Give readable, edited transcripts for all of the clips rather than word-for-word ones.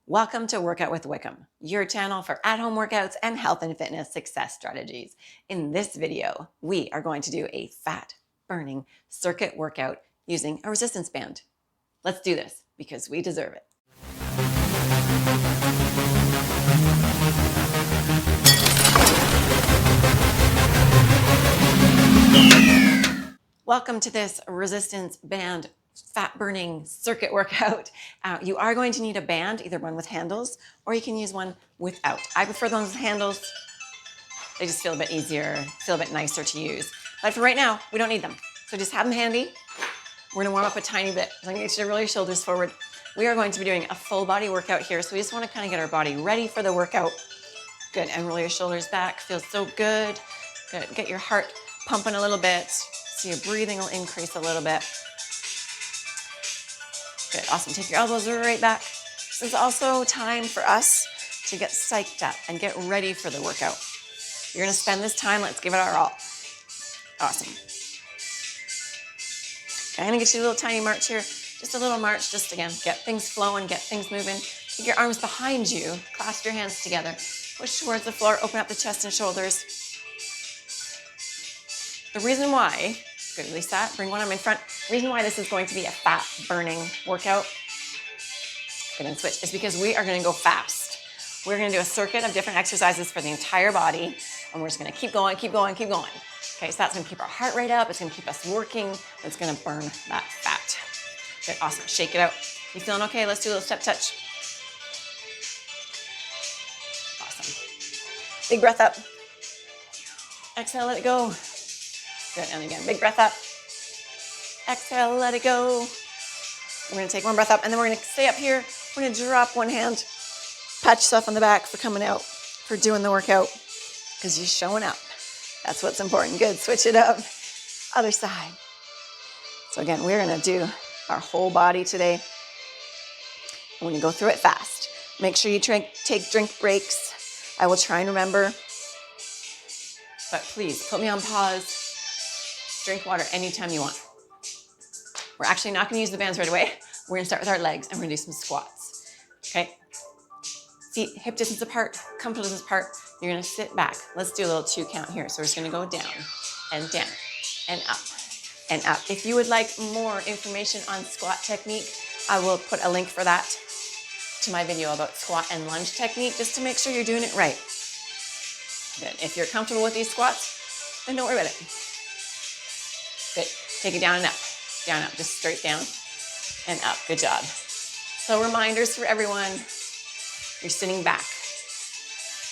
Welcome to Workout with Wickham, your channel for at-home workouts and health and fitness success strategies. In this video, we are going to do a fat-burning circuit workout using a resistance band. Let's do this because we deserve it. Welcome to this resistance band fat-burning circuit workout. You are going to need a band, either one with handles, or you can use one without. I prefer the ones with handles. They just feel a bit easier, feel a bit nicer to use. But for right now, we don't need them. So just have them handy. We're gonna warm up a tiny bit. So I'm gonna get you to roll your shoulders forward. We are going to be doing a full body workout here. So we just wanna kind of get our body ready for the workout. Good, and roll your shoulders back. Feels so good. Good, get your heart pumping a little bit. So your breathing will increase a little bit. Good, awesome. Take your elbows right back. This is also time for us to get psyched up and get ready for the workout. You're gonna spend this time, let's give it our all. Awesome. Okay, I'm gonna get you a little tiny march here. Just a little march, just again, get things flowing, get things moving. Take your arms behind you, clasp your hands together. Push towards the floor, open up the chest and shoulders. The reason why, good, release that, bring one arm in front. The reason why this is going to be a fat burning workout, good, and switch, is because we are gonna go fast. We're gonna do a circuit of different exercises for the entire body, and we're just gonna keep going, keep going, keep going. Okay, so that's gonna keep our heart rate up, it's gonna keep us working, it's gonna burn that fat. Good, awesome, shake it out. You feeling okay? Let's do a little step touch. Awesome. Big breath up. Exhale, let it go. Good, and again, big breath up. Exhale, let it go. We're gonna take one breath up, and then we're gonna stay up here. We're gonna drop one hand. Pat yourself on the back for coming out, for doing the workout, because you're showing up. That's what's important. Good, switch it up. Other side. So again, we're gonna do our whole body today. I'm gonna go through it fast. Make sure you take drink breaks. I will try and remember, but please put me on pause. Drink water anytime you want. We're actually not gonna use the bands right away. We're gonna start with our legs and we're gonna do some squats, okay? Feet hip distance apart, comfortable distance apart. You're gonna sit back. Let's do a little 2 count here. So we're just gonna go down and up and up. If you would like more information on squat technique, I will put a link for that to my video about squat and lunge technique, just to make sure you're doing it right. Good, if you're comfortable with these squats, then don't worry about it. Good, take it down and up, just straight down and up, good job. So reminders for everyone, you're sitting back.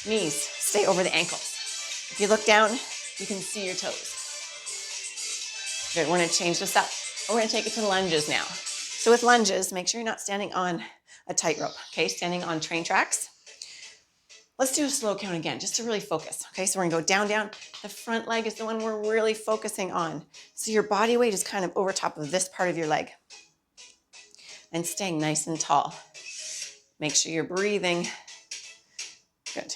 Knees stay over the ankles. If you look down, you can see your toes. Good, we're gonna change this up. We're gonna take it to lunges now. So with lunges, make sure you're not standing on a tightrope, okay? Standing on train tracks. Let's do a slow count again, just to really focus, okay? So we're gonna go down, down. The front leg is the one we're really focusing on. So your body weight is kind of over top of this part of your leg. And staying nice and tall. Make sure you're breathing. Good.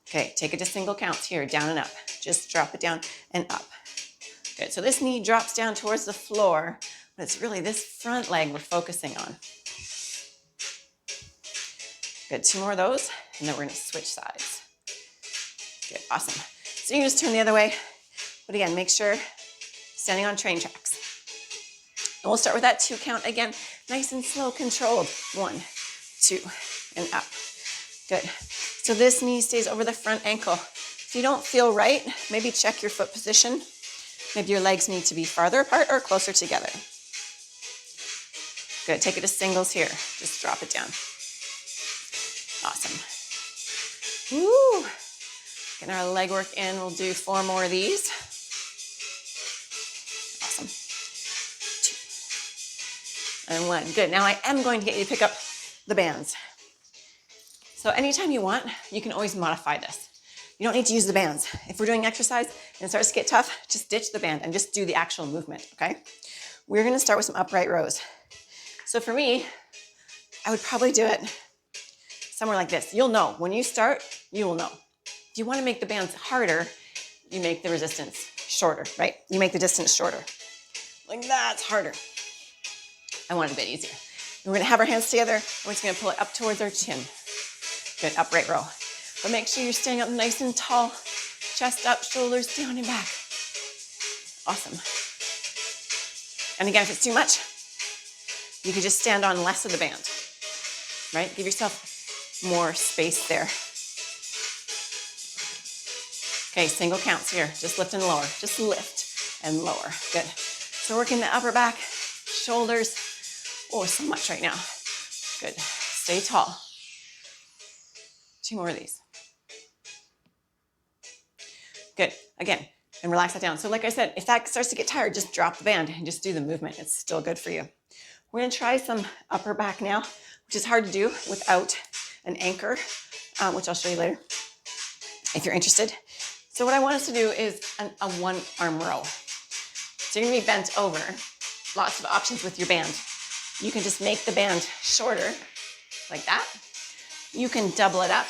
Okay, take it to single counts here, down and up. Just drop it down and up. Good, so this knee drops down towards the floor, but it's really this front leg we're focusing on. Good, 2 more of those, and then we're gonna switch sides. Good, awesome. So you can just turn the other way, but again, make sure standing on train tracks. And we'll start with that 2 count again, nice and slow, controlled. 1, 2, and up. Good. So this knee stays over the front ankle. If you don't feel right, maybe check your foot position. Maybe your legs need to be farther apart or closer together. Good, take it to singles here. Just drop it down. Awesome. Woo! Getting our leg work in, we'll do 4 more of these. Awesome. 2 and 1, good. Now I am going to get you to pick up the bands. So anytime you want, you can always modify this. You don't need to use the bands. If we're doing exercise and it starts to get tough, just ditch the band and just do the actual movement, okay? We're gonna start with some upright rows. So for me, I would probably do it somewhere like this. You'll know, when you start, you will know. If you wanna make the bands harder, you make the resistance shorter, right? You make the distance shorter. Like that's harder. I want it a bit easier. We're gonna have our hands together. We're just gonna pull it up towards our chin. Good, upright row. But make sure you're staying up nice and tall. Chest up, shoulders down and back. Awesome. And again, if it's too much, you can just stand on less of the band, right? Give yourself more space there. Okay, single counts here. Just lift and lower. Just lift and lower. Good. So working the upper back, shoulders. Oh, so much right now. Good. Stay tall. 2 more of these. Good. Again, and relax that down. So like I said, if that starts to get tired, just drop the band and just do the movement. It's still good for you. We're gonna try some upper back now, which is hard to do without an anchor, which I'll show you later if you're interested. So what I want us to do is a 1-arm row. So you're gonna be bent over. Lots of options with your band. You can just make the band shorter, like that. You can double it up,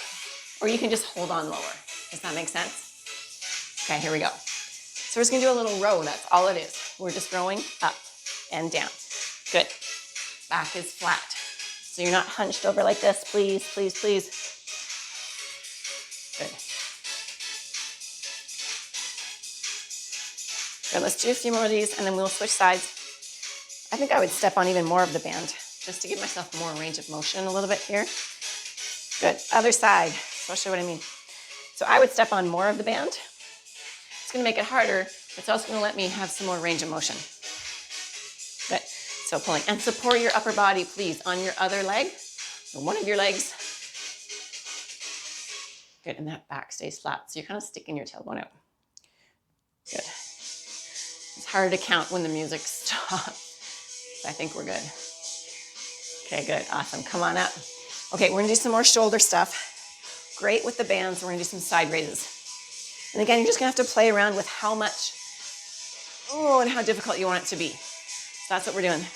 or you can just hold on lower. Does that make sense? Okay, here we go. So we're just gonna do a little row, that's all it is. We're just rowing up and down. Good. Back is flat. So you're not hunched over like this, please, please, please. Good. Good, let's do a few more of these and then we'll switch sides. I think I would step on even more of the band just to give myself more range of motion a little bit here. Good, other side. So I'll show you what I mean. So I would step on more of the band. It's gonna make it harder, but it's also gonna let me have some more range of motion. Good, so pulling. And support your upper body, please, on your other leg, or one of your legs. Good, and that back stays flat. So you're kind of sticking your tailbone out. Good. It's hard to count when the music stops. I think we're good. Okay, good, awesome, come on up. Okay, we're gonna do some more shoulder stuff. Great with the bands, we're gonna do some side raises. And again, you're just gonna have to play around with how much, and how difficult you want it to be. So that's what we're doing.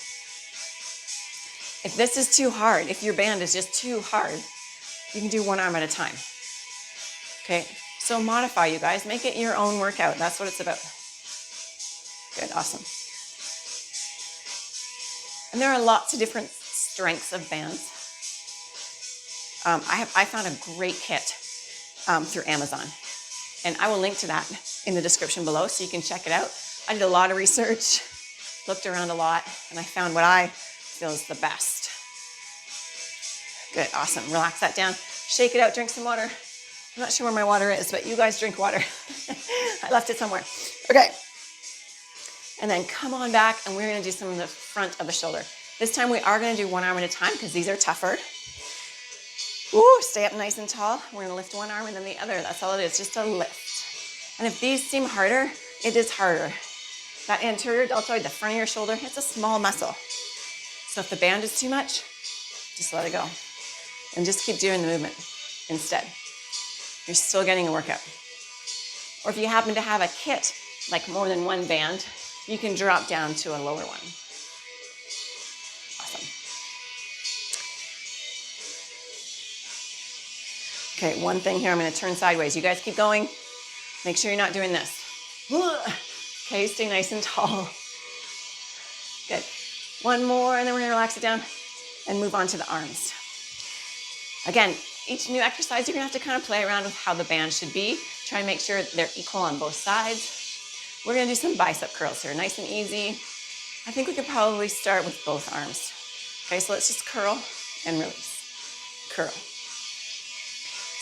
If this is too hard, if your band is just too hard, you can do 1 arm at a time. Okay, so modify, you guys, make it your own workout. That's what it's about. Good, awesome. And there are lots of different strengths of bands. I found a great kit through Amazon, and I will link to that in the description below so you can check it out. I did a lot of research, looked around a lot, and I found what I feel is the best. Good, awesome. Relax that down. Shake it out, drink some water. I'm not sure where my water is, but you guys drink water. I left it somewhere. Okay. And then come on back, and we're gonna do some of the front of the shoulder. This time we are gonna do 1 arm at a time because these are tougher. Ooh, stay up nice and tall. We're gonna lift 1 arm and then the other. That's all it is, just a lift. And if these seem harder, it is harder. That anterior deltoid, the front of your shoulder, it's a small muscle. So if the band is too much, just let it go. And just keep doing the movement instead. You're still getting a workout. Or if you happen to have a kit, like more than 1 band, you can drop down to a lower one. Awesome. Okay, one thing here, I'm gonna turn sideways. You guys keep going. Make sure you're not doing this. Okay, stay nice and tall. Good. 1 more, and then we're gonna relax it down and move on to the arms. Again, each new exercise, you're gonna have to kind of play around with how the band should be. Try and make sure they're equal on both sides. We're gonna do some bicep curls here, nice and easy. I think we could probably start with both arms. Okay, so let's just curl and release. Curl.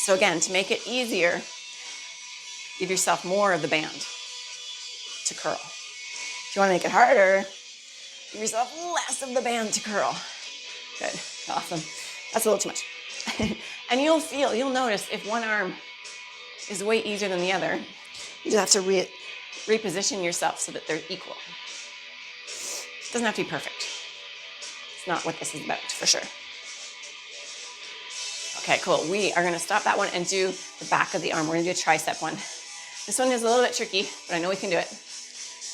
So again, to make it easier, give yourself more of the band to curl. If you wanna make it harder, give yourself less of the band to curl. Good, awesome. That's a little too much. And you'll notice if one arm is way easier than the other, you just have to reposition yourself so that they're equal. It doesn't have to be perfect. It's not what this is about, for sure. Okay, cool. We are gonna stop that one and do the back of the arm. We're gonna do a tricep one. This one is a little bit tricky, but I know we can do it.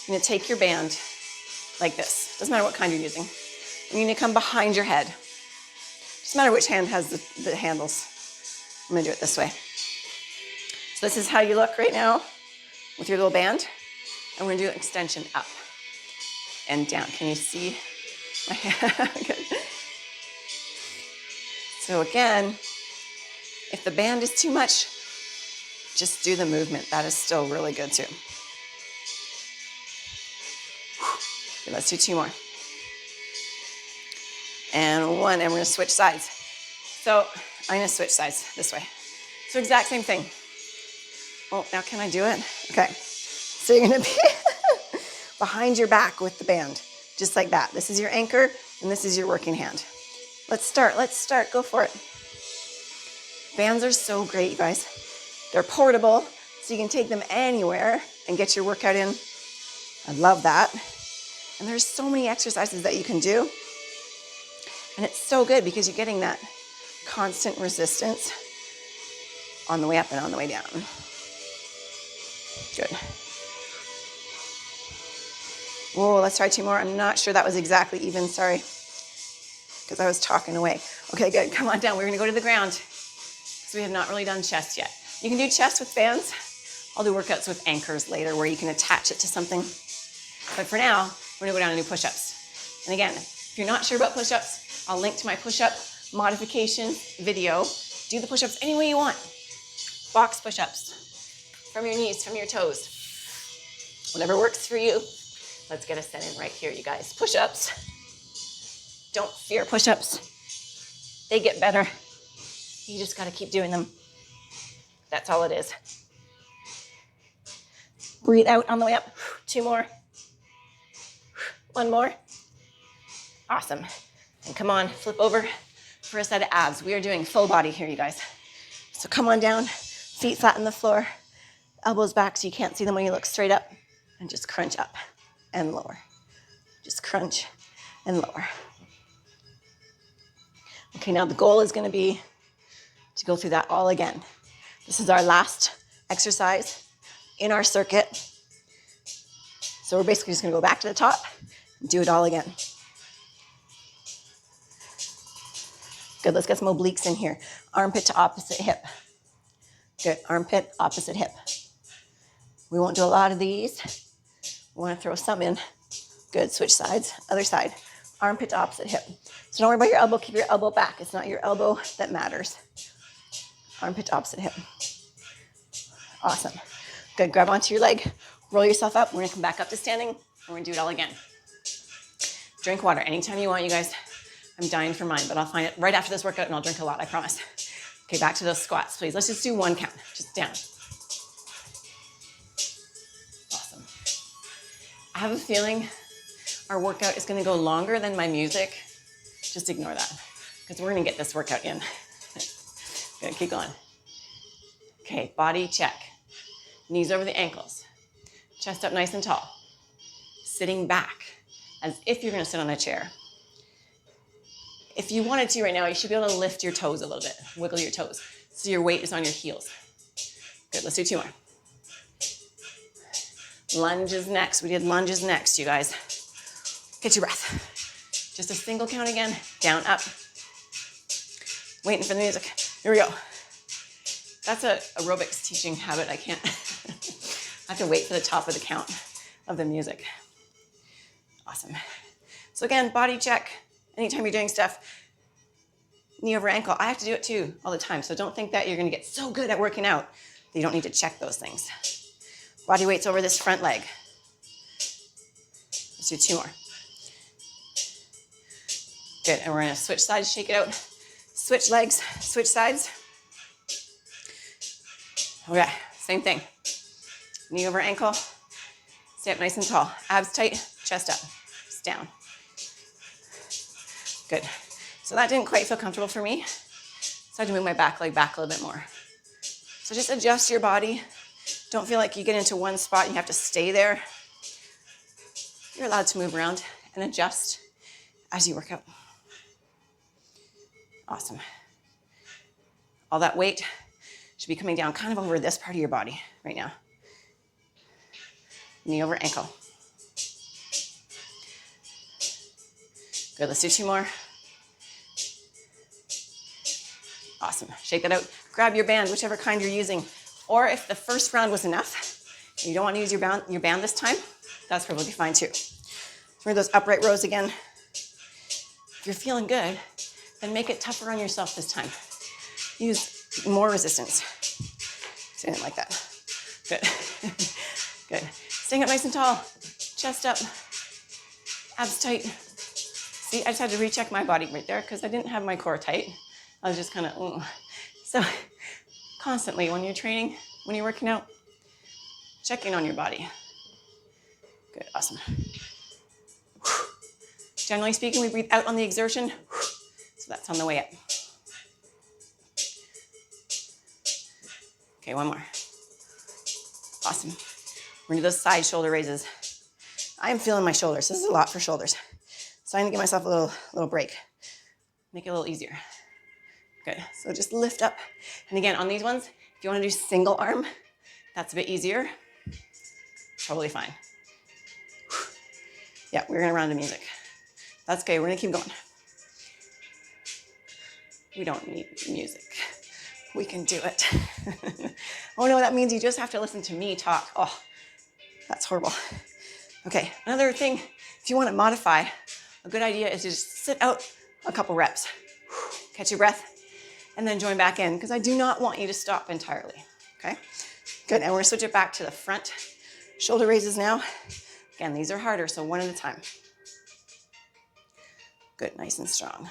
You're gonna take your band like this. Doesn't matter what kind you're using. You're gonna come behind your head. Doesn't matter which hand has the handles. I'm gonna do it this way. So this is how you look right now with your little band. And we're gonna do an extension up and down. Can you see my hand? Good. So again, if the band is too much, just do the movement. That is still really good too. Okay, let's do 2 more. And 1, and we're gonna switch sides. So I'm gonna switch sides this way. So exact same thing. Oh, now can I do it? Okay. So you're gonna be behind your back with the band, just like that. This is your anchor, and this is your working hand. Let's start, go for it. Bands are so great, you guys. They're portable, so you can take them anywhere and get your workout in. I love that. And there's so many exercises that you can do. And it's so good because you're getting that constant resistance on the way up and on the way down. Good. Whoa, let's try 2 more. I'm not sure that was exactly even, sorry, because I was talking away. Okay, good, come on down. We're gonna go to the ground. So we have not really done chest yet. You can do chest with bands. I'll do workouts with anchors later where you can attach it to something. But for now, we're gonna go down and do push-ups. And again, if you're not sure about push-ups, I'll link to my push-up modification video. Do the push-ups any way you want. Box push-ups, from your knees, from your toes. Whatever works for you. Let's get a set in right here, you guys. Push-ups. Don't fear push-ups. They get better. You just gotta keep doing them. That's all it is. Breathe out on the way up. 2 more. 1 more. Awesome. And come on, flip over for a set of abs. We are doing full body here, you guys. So come on down, feet flat on the floor, elbows back so you can't see them when you look straight up, and just crunch up and lower. Just crunch and lower. Okay, now the goal is gonna be to go through that all again. This is our last exercise in our circuit. So we're basically just gonna go back to the top and do it all again. Good, let's get some obliques in here. Armpit to opposite hip. Good, armpit, opposite hip. We won't do a lot of these. We wanna throw some in. Good, switch sides, other side. Armpit to opposite hip. So don't worry about your elbow, keep your elbow back. It's not your elbow that matters. Armpit to opposite hip. Awesome. Good, grab onto your leg, roll yourself up. We're gonna come back up to standing, and we're gonna do it all again. Drink water anytime you want, you guys. I'm dying for mine, but I'll find it right after this workout and I'll drink a lot, I promise. Okay, back to those squats, please. Let's just do 1 count, just down. Awesome. I have a feeling our workout is gonna go longer than my music. Just ignore that, because we're gonna get this workout in. Good, keep going. Okay, body check. Knees over the ankles. Chest up nice and tall. Sitting back, as if you're gonna sit on a chair. If you wanted to right now, you should be able to lift your toes a little bit, wiggle your toes, so your weight is on your heels. Good, let's do 2 more. Lunges next. We did lunges next, you guys. Get your breath. Just a single count again, down, up. Waiting for the music. Here we go. That's a aerobics teaching habit. I can't, I have to wait for the top of the count of the music. Awesome. So again, body check. Anytime you're doing stuff, knee over ankle. I have to do it too all the time. So don't think that you're gonna get so good at working out that you don't need to check those things. Body weight's over this front leg. Let's do 2 more. Good, and we're gonna switch sides, shake it out. Switch legs, switch sides. Okay, same thing. Knee over ankle, stay up nice and tall. Abs tight, chest up, just down. Good. So that didn't quite feel comfortable for me. So I had to move my back leg back a little bit more. So just adjust your body. Don't feel like you get into one spot and you have to stay there. You're allowed to move around and adjust as you work out. Awesome. All that weight should be coming down kind of over this part of your body right now. Knee over ankle. Good, let's do 2 more. Awesome, shake that out. Grab your band, whichever kind you're using. Or if the first round was enough, and you don't want to use your band this time, that's perfectly fine too. For those upright rows again. If you're feeling good, then make it tougher on yourself this time. Use more resistance. Stand it like that. Good. Good. Staying up nice and tall. Chest up. Abs tight. See, I just had to recheck my body right there because I didn't have my core tight. I was just kind of, So constantly when you're training, when you're working out, check in on your body. Good, awesome. Generally speaking, we breathe out on the exertion. So that's on the way up. Okay, one more. Awesome. We're gonna do those side shoulder raises. I'm feeling my shoulders. This is a lot for shoulders. So I'm gonna give myself a little break. Make it a little easier. Good, so just lift up. And again, on these ones, if you wanna do single arm, that's a bit easier. Totally fine. Yeah, we're gonna run to music. That's okay, we're gonna keep going. We don't need music. We can do it. Oh no, that means you just have to listen to me talk. Oh, that's horrible. Okay, another thing, if you want to modify, a good idea is to just sit out a couple reps. Catch your breath, and then join back in, because I do not want you to stop entirely, okay? Good, and we're gonna switch it back to the front. Shoulder raises now. Again, these are harder, so one at a time. Good, nice and strong.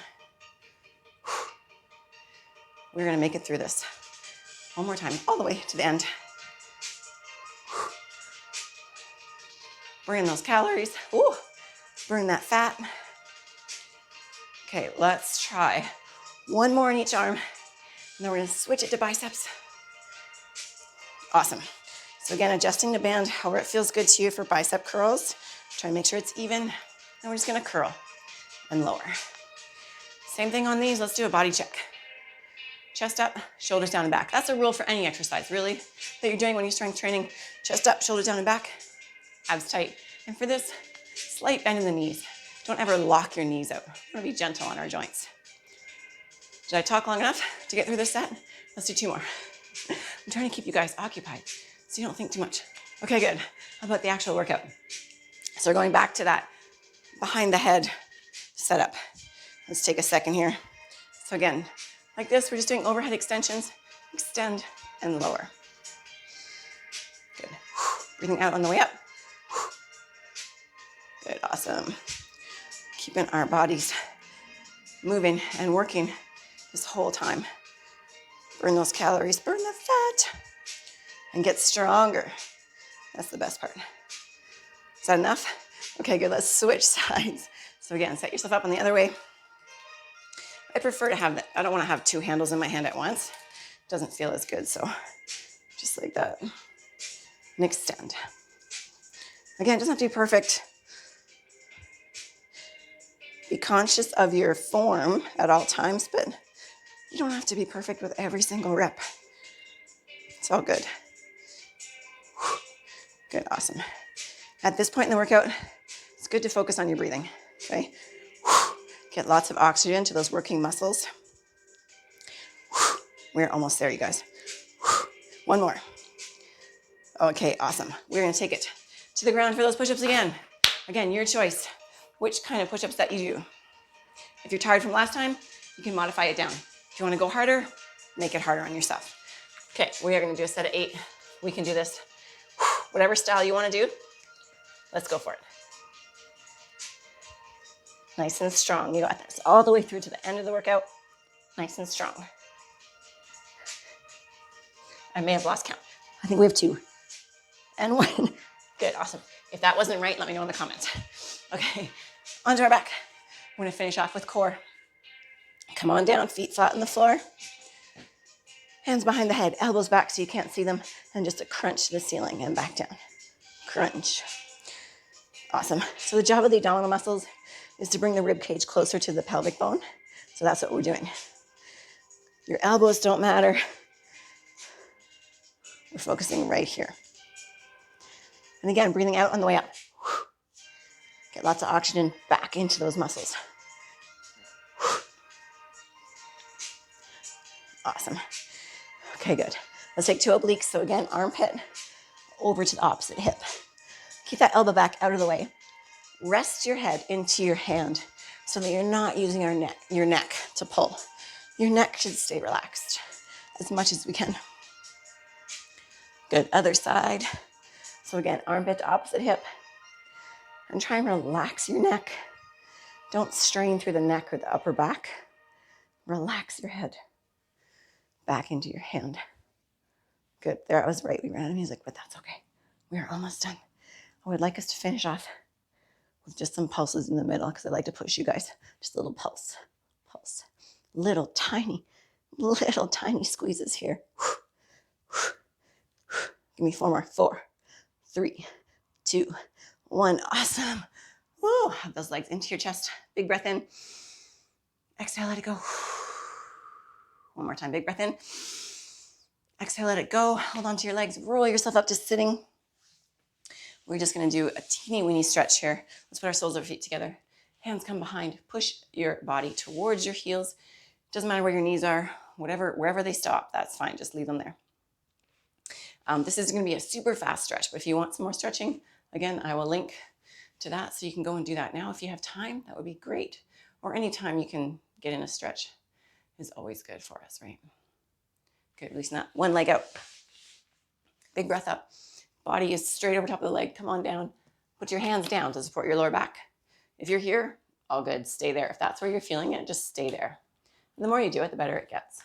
We're gonna make it through this. One more time, all the way to the end. Burn those calories. Ooh, burn that fat. Okay, let's try one more in each arm. And then we're gonna switch it to biceps. Awesome. So again, adjusting the band, however it feels good to you for bicep curls. Try to make sure it's even. And we're just gonna curl and lower. Same thing on these, let's do a body check. Chest up, shoulders down and back. That's a rule for any exercise, really, that you're doing when you're strength training. Chest up, shoulders down and back, abs tight. And for this, slight bend in the knees. Don't ever lock your knees out. We want to be gentle on our joints. Did I talk long enough to get through this set? Let's do 2 more. I'm trying to keep you guys occupied so you don't think too much. Okay, good. How about the actual workout? So we're going back to that behind the head setup. Let's take a second here. So again, like this, we're just doing overhead extensions, extend and lower. Good. Breathing out on the way up. Good, awesome. Keeping our bodies moving and working this whole time. Burn those calories, burn the fat, and get stronger. That's the best part. Is that enough? Okay, good, let's switch sides. So again, set yourself up on the other way. I prefer to have that. I don't want to have 2 handles in my hand at once. It doesn't feel as good, so just like that. And extend. Again, it doesn't have to be perfect. Be conscious of your form at all times, but you don't have to be perfect with every single rep. It's all good. Good, awesome. At this point in the workout, it's good to focus on your breathing, okay? Get lots of oxygen to those working muscles. We're almost there, you guys. One more. Okay, awesome. We're gonna take it to the ground for those push-ups again. Again, your choice, which kind of push-ups that you do. If you're tired from last time, you can modify it down. If you wanna go harder, make it harder on yourself. Okay, we are gonna do a set of 8. We can do this. Whatever style you wanna do, let's go for it. Nice and strong. You got this all the way through to the end of the workout. Nice and strong. I may have lost count. I think we have 2 and 1. Good, awesome. If that wasn't right, let me know in the comments. Okay, onto our back. We're gonna finish off with core. Come on down, feet flat on the floor. Hands behind the head, elbows back so you can't see them, and just a crunch to the ceiling and back down. Crunch. Awesome. So the job of the abdominal muscles is to bring the rib cage closer to the pelvic bone. So that's what we're doing. Your elbows don't matter. We're focusing right here. And again, breathing out on the way up. Get lots of oxygen back into those muscles. Awesome. Okay, good. Let's take 2 obliques. So again, armpit over to the opposite hip. Keep that elbow back out of the way. Rest your head into your hand so that you're not using your neck to pull. Your neck should stay relaxed as much as we can. Good, other side. So again, armpit to opposite hip. And try and relax your neck. Don't strain through the neck or the upper back. Relax your head back into your hand. Good, there I was right. We ran out of music, but that's okay. We are almost done. I would like us to finish off with just some pulses in the middle because I like to push you guys. Just a little pulse, pulse. Little tiny squeezes here. Give me 4 more. 4, 3, 2, 1. Awesome. Woo. Hug those legs into your chest. Big breath in. Exhale, let it go. One more time. Big breath in. Exhale, let it go. Hold on to your legs. Roll yourself up to sitting. We're just going to do a teeny weeny stretch here. Let's put our soles of our feet together. Hands come behind. Push your body towards your heels. Doesn't matter where your knees are. Wherever they stop, that's fine. Just leave them there. This is going to be a super fast stretch, but if you want some more stretching, again, I will link to that so you can go and do that now. If you have time, that would be great. Or anytime you can get in a stretch is always good for us, right? Good, releasing that. One leg out. Big breath up. Body is straight over top of the leg. Come on down. Put your hands down to support your lower back. If you're here, all good. Stay there. If that's where you're feeling it, just stay there. And the more you do it, the better it gets.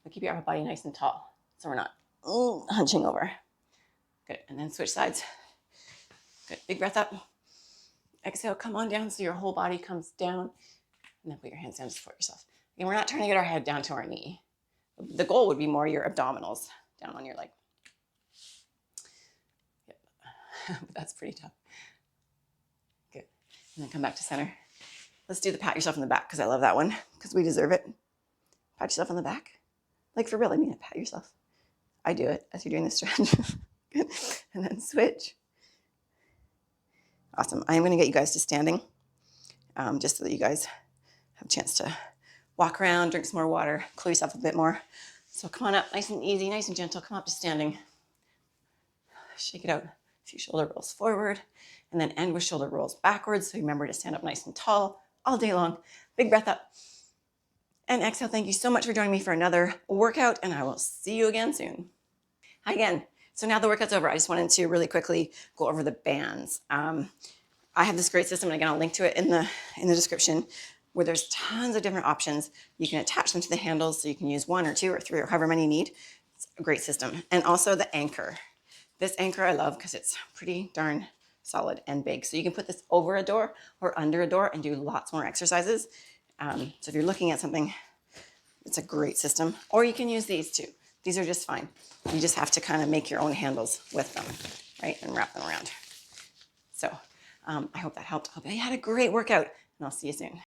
But keep your upper body nice and tall so we're not hunching over. Good. And then switch sides. Good. Big breath up. Exhale, come on down so your whole body comes down. And then put your hands down to support yourself. Again, we're not trying to get our head down to our knee. The goal would be more your abdominals down on your leg. Yep. That's pretty tough. Good. And then come back to center. Let's do the pat yourself on the back because I love that one because we deserve it. Pat yourself on the back. Like for real, I mean it. Pat yourself. I do it as you're doing the stretch. Good. And then switch. Awesome. I am going to get you guys to standing just so that you guys have a chance to walk around, drink some more water, cool yourself a bit more. So come on up, nice and easy, nice and gentle. Come up to standing. Shake it out. A few shoulder rolls forward and then end with shoulder rolls backwards. So remember to stand up nice and tall all day long. Big breath up. And exhale. Thank you so much for joining me for another workout, and I will see you again soon. Hi again. So now the workout's over. I just wanted to really quickly go over the bands. I have this great system, and again, I'll link to it in the description, where there's tons of different options. You can attach them to the handles, so you can use 1 or 2 or 3 or however many you need. It's a great system. And also the anchor. This anchor I love because it's pretty darn solid and big. So you can put this over a door or under a door and do lots more exercises. So if you're looking at something, it's a great system. Or you can use these too. These are just fine. You just have to kind of make your own handles with them, right? And wrap them around. So I hope that helped. I hope you had a great workout, and I'll see you soon.